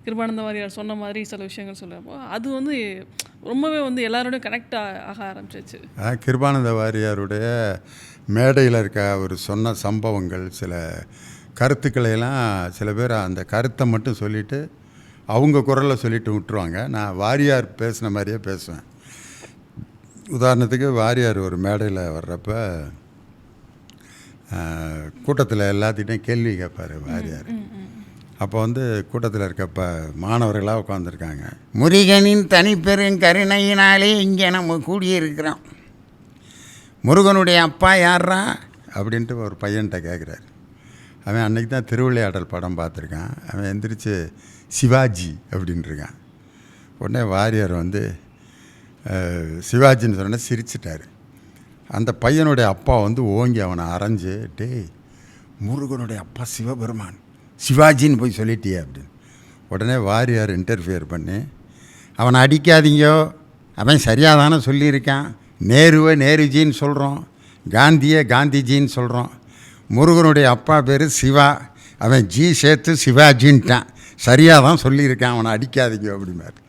கிருபானந்த வாரியார் சொன்ன மாதிரி சில விஷயங்கள் சொல்லுறப்போ அது வந்து ரொம்பவே வந்து எல்லாரோடையும் கனெக்ட் ஆக ஆரம்பிச்சிச்சு. கிருபானந்த வாரியாருடைய மேடையில் இருக்க அவர் சொன்ன சம்பவங்கள், சில கருத்துக்களையெல்லாம் சில பேர் அந்த கருத்தை மட்டும் சொல்லிவிட்டு அவங்க குரலில் சொல்லிட்டு விட்டுருவாங்க. நான் வாரியார் பேசின மாதிரியே பேசுவேன். உதாரணத்துக்கு வாரியார் ஒரு மேடையில் வர்றப்ப கூட்டத்தில் எல்லாத்திட்டையும் கேள்வி கேட்பார் வாரியார். அப்போ வந்து கூட்டத்தில் இருக்கப்ப மாணவர்களாக உட்காந்துருக்காங்க. முருகனின் தனிப்பெரும் கருணையினாலே இங்கே நம்ம கூடியிருக்கிறோம். முருகனுடைய அப்பா யாரா அப்படின்ட்டு ஒரு பையன்கிட்ட கேட்குறாரு. அவன் அன்றைக்கி தான் திருவிளையாடல் படம் பார்த்துருக்கான். அவன் எந்திரிச்சு சிவாஜி அப்படின்ட்டுருக்கான். உடனே வாரியார் வந்து சிவாஜின்னு சொன்ன சிரிச்சிட்டார். அந்த பையனுடைய அப்பா வந்து ஓங்கி அவனை அரைஞ்சு, டேய் முருகனுடைய அப்பா சிவபெருமான், சிவாஜின்னு போய் சொல்லிட்டியே அப்படின்னு. உடனே வாரியார் இன்டர்ஃபியர் பண்ணி, அவனை அடிக்காதீங்கோ, அவன் சரியாக தானே சொல்லியிருக்கான். நேருவை நேருஜின்னு சொல்கிறோம், காந்தியை காந்திஜின்னு சொல்கிறோம். முருகனுடைய அப்பா பேர் சிவா, அவன் ஜி சேர்த்து சிவாஜின்ட்டான், சரியாக தான் சொல்லியிருக்கான், அவனை அடிக்காதீங்க அப்படின்னாரு.